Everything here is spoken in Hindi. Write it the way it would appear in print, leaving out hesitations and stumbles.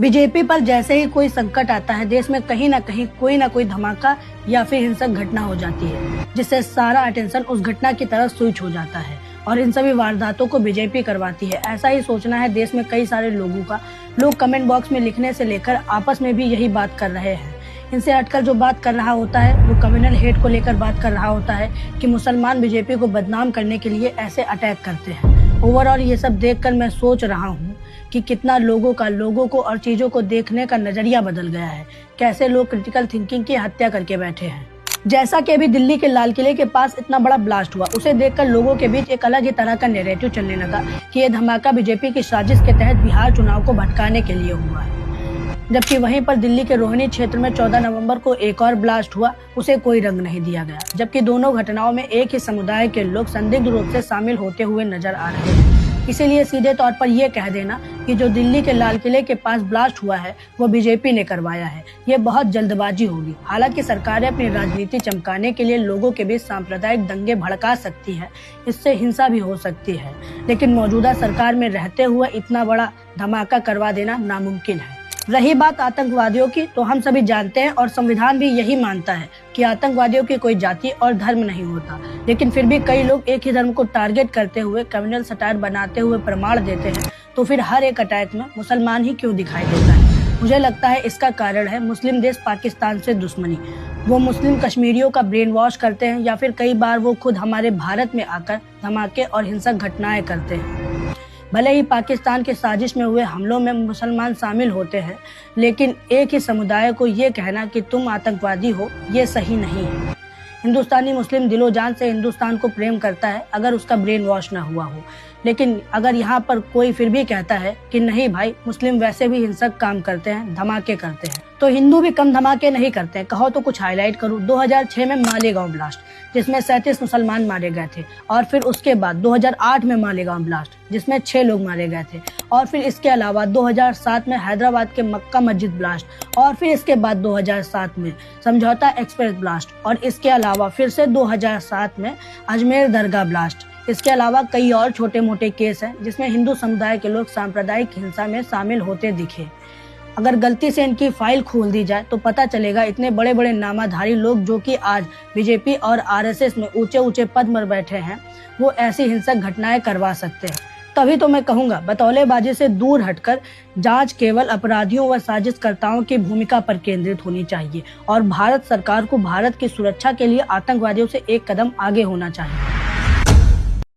बीजेपी पर जैसे ही कोई संकट आता है, देश में कहीं ना कहीं कोई ना कोई धमाका या फिर हिंसक घटना हो जाती है, जिससे सारा अटेंशन उस घटना की तरफ स्विच हो जाता है और इन सभी वारदातों को बीजेपी करवाती है। ऐसा ही सोचना है देश में कई सारे लोगों का। लोग कमेंट बॉक्स में लिखने से लेकर आपस में भी यही बात कर रहे हैं। इनसे हटकर जो बात कर रहा होता है वो कम्युनल हेट को लेकर बात कर रहा होता है कि मुसलमान बीजेपी को बदनाम करने के लिए ऐसे अटैक करते हैं। ओवरऑल ये सब देखकर मैं सोच रहा हूँ कि कितना लोगों को और चीजों को देखने का नजरिया बदल गया है। कैसे लोग क्रिटिकल थिंकिंग की हत्या करके बैठे हैं। जैसा कि अभी दिल्ली के लाल किले के पास इतना बड़ा ब्लास्ट हुआ, उसे देखकर लोगों के बीच एक अलग ही तरह का नैरेटिव चलने लगा कि ये धमाका बीजेपी की साजिश के तहत बिहार चुनाव को भटकाने के लिए हुआ है। जबकि वहीं पर दिल्ली के रोहिणी क्षेत्र में 14 नवंबर को एक और ब्लास्ट हुआ, उसे कोई रंग नहीं दिया गया। जबकि दोनों घटनाओं में एक ही समुदाय के लोग संदिग्ध रूप से शामिल होते हुए नजर आ रहे हैं। इसीलिए सीधे तौर पर यह कह देना कि जो दिल्ली के लाल किले के पास ब्लास्ट हुआ है वो बीजेपी ने करवाया है, ये बहुत जल्दबाजी होगी। हालांकि सरकारें अपनी राजनीति चमकाने के लिए लोगों के बीच सांप्रदायिक दंगे भड़का सकती है, इससे हिंसा भी हो सकती है, लेकिन मौजूदा सरकार में रहते हुए इतना बड़ा धमाका करवा देना नामुमकिन है। रही बात आतंकवादियों की, तो हम सभी जानते हैं और संविधान भी यही मानता है कि आतंकवादियों की कोई जाति और धर्म नहीं होता। लेकिन फिर भी कई लोग एक ही धर्म को टारगेट करते हुए कम्युनल सटायर बनाते हुए प्रमाण देते हैं, तो फिर हर एक अटैक में मुसलमान ही क्यों दिखाई देता है? मुझे लगता है इसका कारण है मुस्लिम देश पाकिस्तान से दुश्मनी। वो मुस्लिम कश्मीरियों का ब्रेन वॉश करते हैं या फिर कई बार वो खुद हमारे भारत में आकर धमाके और हिंसक घटनाएं करते हैं। भले ही पाकिस्तान के साजिश में हुए हमलों में मुसलमान शामिल होते हैं, लेकिन एक ही समुदाय को ये कहना कि तुम आतंकवादी हो, ये सही नहीं है। हिंदुस्तानी मुस्लिम दिलो जान से हिंदुस्तान को प्रेम करता है अगर उसका ब्रेन वॉश ना हुआ हो। लेकिन अगर यहाँ पर कोई फिर भी कहता है कि नहीं भाई, मुस्लिम वैसे भी हिंसक काम करते हैं, धमाके करते हैं, तो हिंदू भी कम धमाके नहीं करते हैं। कहो तो कुछ हाईलाइट करूँ। 2006 में मालेगांव ब्लास्ट, जिसमें 37 मुसलमान मारे गए थे, और फिर उसके बाद 2008 में मालेगांव ब्लास्ट, जिसमें 6 लोग मारे गए थे, और फिर इसके अलावा 2007 में हैदराबाद के मक्का मस्जिद ब्लास्ट, और फिर इसके बाद 2007 में समझौता एक्सप्रेस ब्लास्ट, और इसके अलावा फिर से 2007 में अजमेर दरगाह ब्लास्ट। इसके अलावा कई और छोटे मोटे केस हैं जिसमें हिंदू समुदाय के लोग सांप्रदायिक हिंसा में शामिल होते दिखे। अगर गलती से इनकी फाइल खोल दी जाए तो पता चलेगा इतने बड़े बड़े नामाधारी लोग जो कि आज बीजेपी और आरएसएस में ऊंचे ऊंचे पद पर बैठे हैं, वो ऐसी हिंसक घटनाएं करवा सकते हैं। तभी तो मैं कहूंगा, बतौलेबाजी से दूर हटकर जांच केवल अपराधियों व साजिशकर्ताओं की भूमिका पर केंद्रित होनी चाहिए और भारत सरकार को भारत की सुरक्षा के लिए आतंकवादियों से एक कदम आगे होना चाहिए।